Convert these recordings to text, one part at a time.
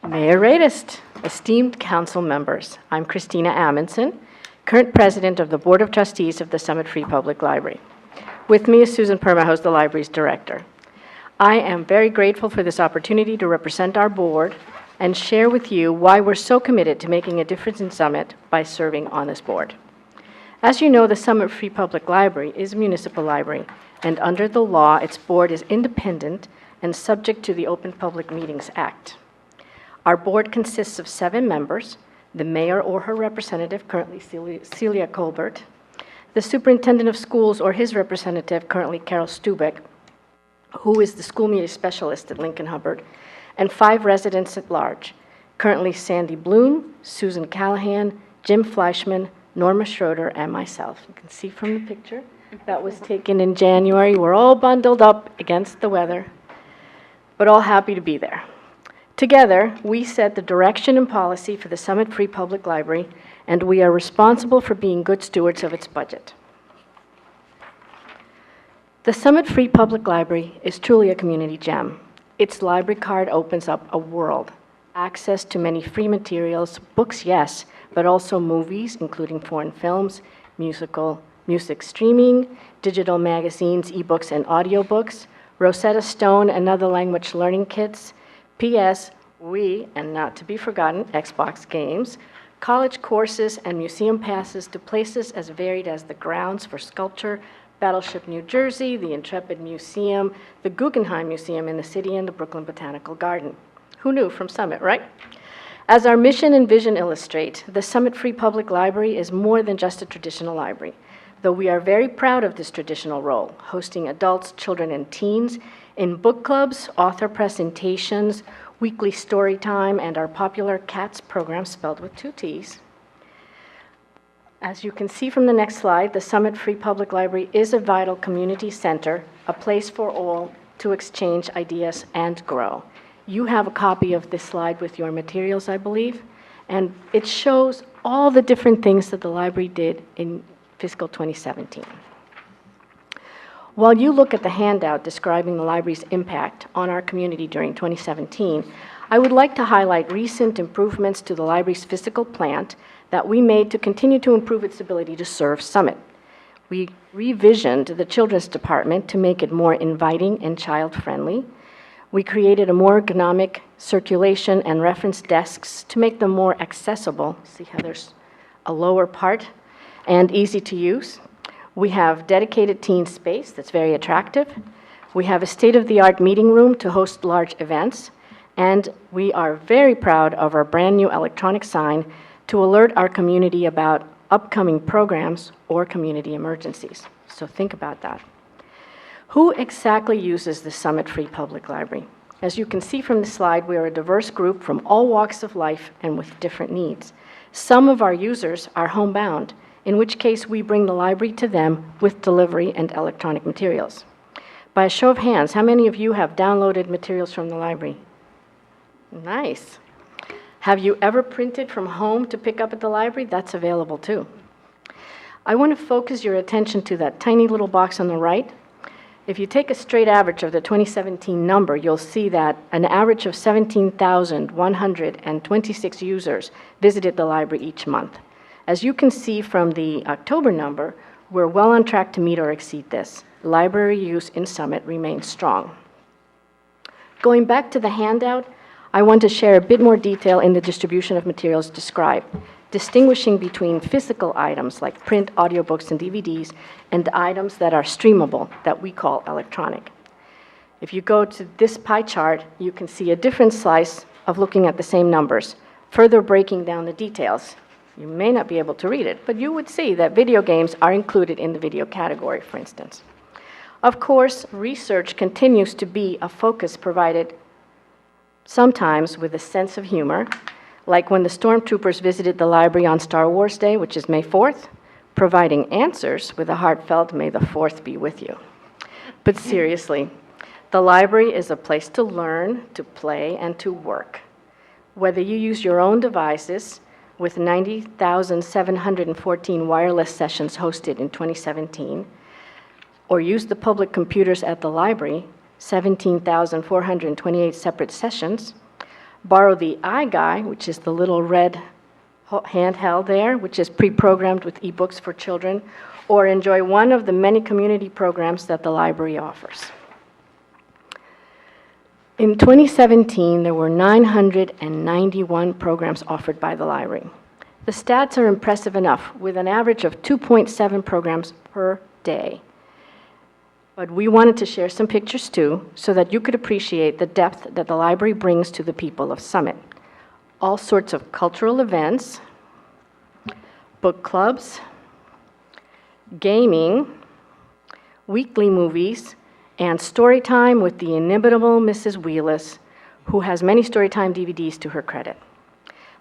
Mayor Radist, esteemed council members, I'm Christina Amundson, current president of the Board of Trustees of the Summit Free Public Library. With me is Susan Permahouse, the library's director. I am very grateful for this opportunity to represent our board and share with you why we're so committed to making a difference in Summit by serving on this board. As you know, the Summit Free Public Library is a municipal library, and under the law, its board is independent and subject to the Open Public Meetings Act. Our board consists of 7 members, the mayor or her representative, currently Celia Colbert, the superintendent of schools or his representative, currently Carol Stubeck, who is the school media specialist at Lincoln Hubbard, and 5 residents at large, currently Sandy Bloom, Susan Callahan, Jim Fleischman, Norma Schroeder, and myself. You can see from the picture that was taken in January. We're all bundled up against the weather, but all happy to be there. Together, we set the direction and policy for the Summit Free Public Library, and we are responsible for being good stewards of its budget. The Summit Free Public Library is truly a community gem. Its library card opens up a world. Access to many free materials, books, yes, but also movies, including foreign films, music streaming, digital magazines, ebooks, and audiobooks, Rosetta Stone and other language learning kits, P.S. and not to be forgotten, Xbox games, college courses, and museum passes to places as varied as the Grounds for Sculpture, Battleship, New Jersey, the Intrepid Museum, the Guggenheim Museum in the city, and the Brooklyn Botanical Garden. Who knew from Summit, right? As our mission and vision illustrate, the Summit Free Public Library is more than just a traditional library, though we are very proud of this traditional role, hosting adults, children, and teens in book clubs, author presentations, weekly story time, and our popular CATS program spelled with 2 T's. As you can see from the next slide, the Summit Free Public Library is a vital community center, a place for all to exchange ideas and grow. You have a copy of this slide with your materials, I believe, and it shows all the different things that the library did in fiscal 2017. While you look at the handout describing the library's impact on our community during 2017, I would like to highlight recent improvements to the library's physical plant that we made to continue to improve its ability to serve Summit. We revisioned the children's department to make it more inviting and child-friendly. We created a more ergonomic circulation and reference desks to make them more accessible. See how there's a lower part, and easy to use. We have dedicated teen space that's very attractive. We have a state-of-the-art meeting room to host large events. And we are very proud of our brand new electronic sign to alert our community about upcoming programs or community emergencies. So think about that. Who exactly uses the Summit Free Public Library? As you can see from the slide, we are a diverse group from all walks of life and with different needs. Some of our users are homebound, in which case we bring the library to them with delivery and electronic materials. By a show of hands, how many of you have downloaded materials from the library? Nice. Have you ever printed from home to pick up at the library? That's available too. I want to focus your attention to that tiny little box on the right. If you take a straight average of the 2017 number, you'll see that an average of 17,126 users visited the library each month. As you can see from the October number, we're well on track to meet or exceed this. Library use in Summit remains strong. Going back to the handout, I want to share a bit more detail in the distribution of materials described, distinguishing between physical items like print, audiobooks, and DVDs, and items that are streamable, that we call electronic. If you go to this pie chart, you can see a different slice of looking at the same numbers, further breaking down the details. You may not be able to read it, but you would see that video games are included in the video category, for instance. Of course, research continues to be a focus provided sometimes with a sense of humor, like when the stormtroopers visited the library on Star Wars Day, which is May 4th, providing answers with a heartfelt, "May the 4th be with you." But seriously, the library is a place to learn, to play, and to work. Whether you use your own devices, with 90,714 wireless sessions hosted in 2017, or use the public computers at the library, 17,428 separate sessions, borrow the iGuy, which is the little red handheld there, which is pre-programmed with ebooks for children, or enjoy one of the many community programs that the library offers. In 2017, there were 991 programs offered by the library. The stats are impressive enough, with an average of 2.7 programs per day. But we wanted to share some pictures too, so that you could appreciate the depth that the library brings to the people of Summit. All sorts of cultural events, book clubs, gaming, weekly movies, and story time with the inimitable Mrs. Wheelis, who has many Storytime DVDs to her credit.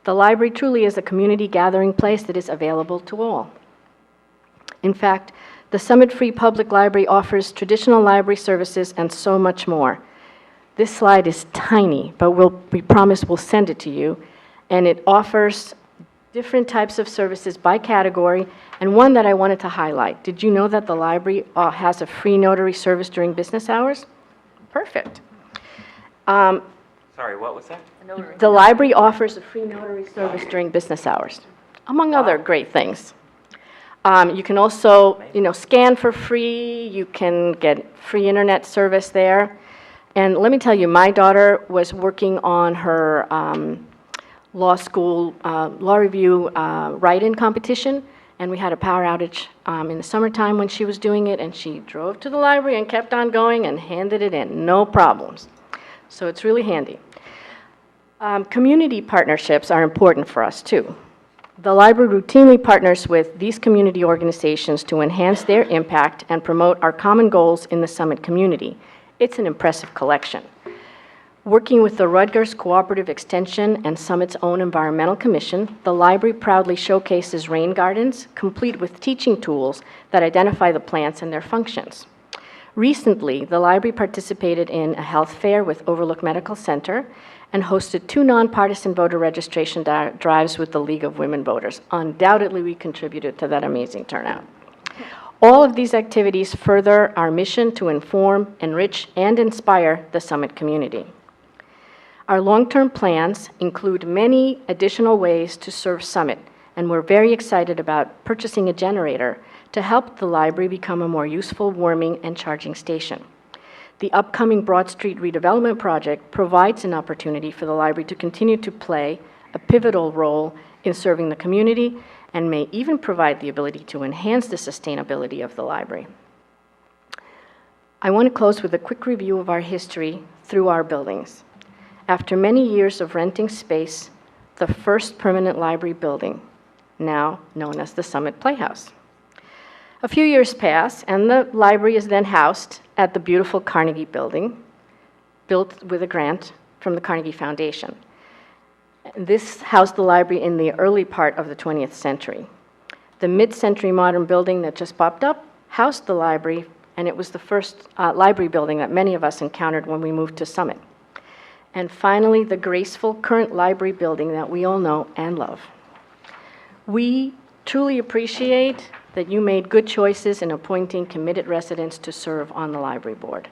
The library truly is a community gathering place that is available to all. In fact, the Summit Free Public Library offers traditional library services and so much more. This slide is tiny, but we promise we'll send it to you, and it offers different types of services by category, and one that I wanted to highlight. Did you know that the library has a free notary service during business hours? Perfect. Sorry, what was that? The library offers a free notary service during business hours, among other great things. You can also, scan for free. You can get free internet service there. And let me tell you, my daughter was working on her law school law review write-in competition, and we had a power outage in the summertime when she was doing it, and she drove to the library and kept on going and handed it in, no problems. So it's really handy. Community partnerships are important for us too. The library routinely partners with these community organizations to enhance their impact and promote our common goals in the Summit community. It's an impressive collection. Working with the Rutgers Cooperative Extension and Summit's own Environmental Commission, the library proudly showcases rain gardens, complete with teaching tools that identify the plants and their functions. Recently, the library participated in a health fair with Overlook Medical Center and hosted 2 nonpartisan voter registration drives with the League of Women Voters. Undoubtedly, we contributed to that amazing turnout. All of these activities further our mission to inform, enrich, and inspire the Summit community. Our long-term plans include many additional ways to serve Summit, and we're very excited about purchasing a generator to help the library become a more useful warming and charging station. The upcoming Broad Street redevelopment project provides an opportunity for the library to continue to play a pivotal role in serving the community and may even provide the ability to enhance the sustainability of the library. I want to close with a quick review of our history through our buildings. After many years of renting space, the first permanent library building, now known as the Summit Playhouse. A few years pass, and the library is then housed at the beautiful Carnegie Building, built with a grant from the Carnegie Foundation. This housed the library in the early part of the 20th century. The mid-century modern building that just popped up housed the library, and it was the first library building that many of us encountered when we moved to Summit. And finally, the graceful current library building that we all know and love. We truly appreciate that you made good choices in appointing committed residents to serve on the library board.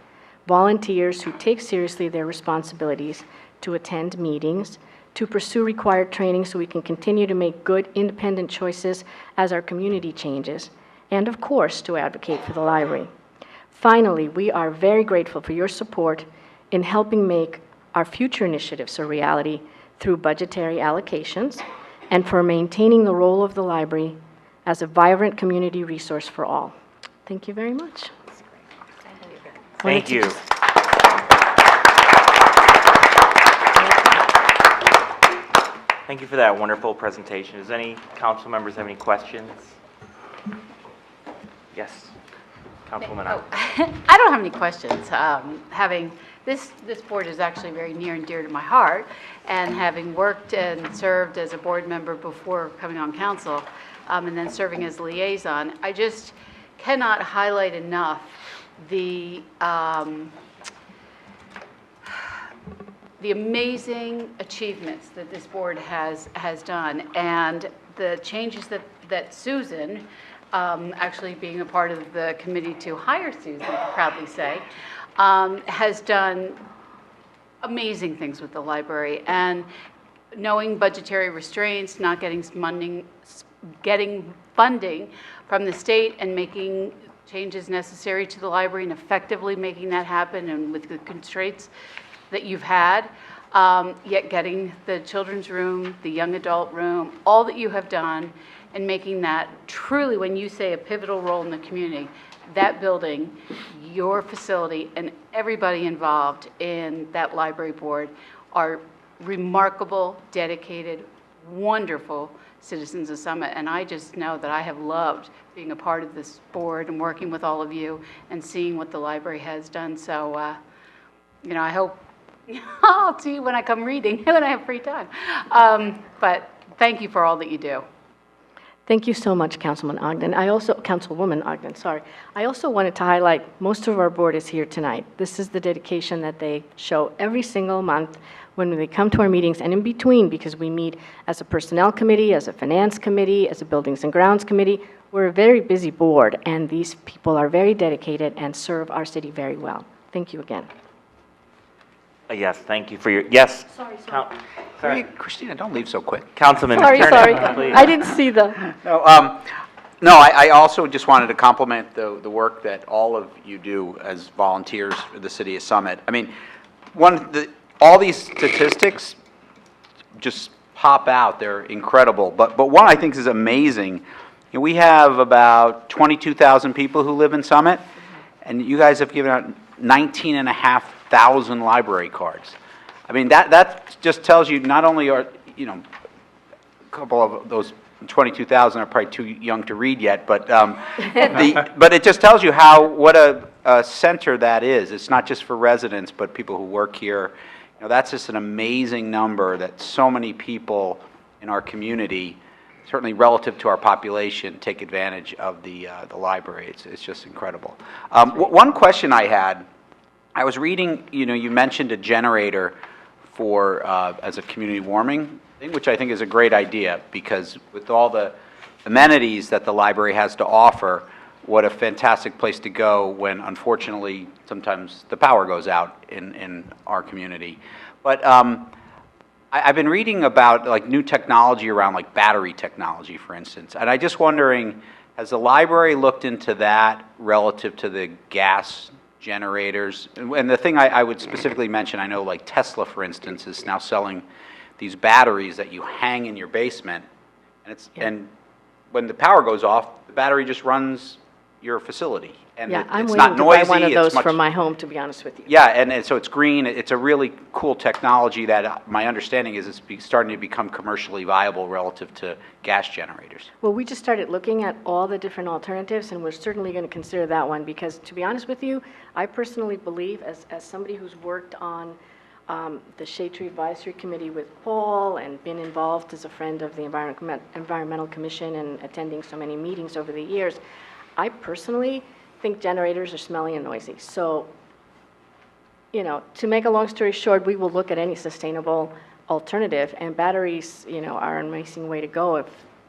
Volunteers who take seriously their responsibilities to attend meetings, to pursue required training so we can continue to make good, independent choices as our community changes, and of course, to advocate for the library. Finally, we are very grateful for your support in helping make our future initiatives a reality through budgetary allocations and for maintaining the role of the library as a vibrant community resource for all. Thank you very much. Thank you. Thank you for that wonderful presentation. Does any council members have any questions? Yes, Councilwoman. I don't have any questions. Having this board is actually very near and dear to my heart, and having worked and served as a board member before coming on council, and then serving as liaison, I just cannot highlight enough the amazing achievements that this board has done, and the changes that Susan, actually being a part of the committee to hire Susan, I proudly say, has done amazing things with the library. And knowing budgetary restraints, not getting funding from the state and making changes necessary to the library and effectively making that happen and with the constraints that you've had, yet getting the children's room, the young adult room, all that you have done and making that truly, when you say a pivotal role in the community, that building, your facility, and everybody involved in that library board are remarkable, dedicated, wonderful citizens of Summit. And I just know that I have loved being a part of this board and working with all of you and seeing what the library has done. So, you know, I hope I'll see you when I come reading, when I have free time. But thank you for all that you do. Thank you so much, Councilwoman Ogden, sorry. I also wanted to highlight most of our board is here tonight. This is the dedication that they show every single month when they come to our meetings and in between, because we meet as a personnel committee, as a finance committee, as a buildings and grounds committee. We're a very busy board, and these people are very dedicated and serve our city very well. Thank you again. Yes, thank you for your, yes. Sorry. Sorry. Christina, don't leave so quick. Councilman Sorry. Turner, please. I didn't see the... No, I also just wanted to compliment the work that all of you do as volunteers for the city of Summit. I mean, all these statistics just pop out. They're incredible. But one I think is amazing. You know, we have about 22,000 people who live in Summit, and you guys have given out 19,500 library cards. I mean, that just tells you not only are, you know, a couple of those 22,000 are probably too young to read yet, but but it just tells you what a center that is. It's not just for residents, but people who work here. You know, that's just an amazing number that so many people in our community, certainly relative to our population, take advantage of the library. It's just incredible. One question I had, I was reading, you know, you mentioned a generator for as a community warming thing, which I think is a great idea, because with all the amenities that the library has to offer, what a fantastic place to go when, unfortunately, sometimes the power goes out in our community. But I've been reading about like new technology around like battery technology, for instance, and I just wondering, has the library looked into that relative to the gas generators? And the thing I would specifically mention, I know like Tesla, for instance, is now selling these batteries that you hang in your basement, and and when the power goes off, the battery just runs your facility, and I'm it's waiting not to noisy. buy one of those it's for my home, to be honest with you. Yeah, and so it's green. It's a really cool technology that my understanding is it's starting to become commercially viable relative to gas generators. Well, we just started looking at all the different alternatives, and we're certainly going to consider that one, because to be honest with you, I personally believe, as somebody who's worked on the Shade Tree Advisory Committee with Paul and been involved as a friend of the Environmental Commission and attending so many meetings over the years, I personally think generators are smelly and noisy. So, you know, to make a long story short, we will look at any sustainable alternative, and batteries, you know, are an amazing way to go if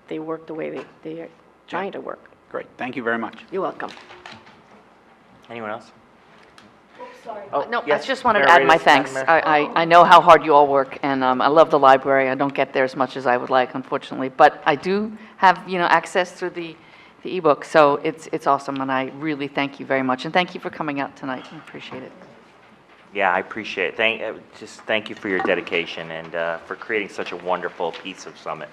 they work the way they are trying to work. Great. Thank you very much. You're welcome. Anyone else? Sorry. No, yes, I just wanted to Mayor add my Reyes, thanks. Madam Mayor. I know how hard you all work, and I love the library. I don't get there as much as I would like, unfortunately, but I do have, you know, access through the ebook, so it's awesome, and I really thank you very much, and thank you for coming out tonight. I appreciate it. Yeah, I appreciate it. Just thank you for your dedication and for creating such a wonderful piece of Summit.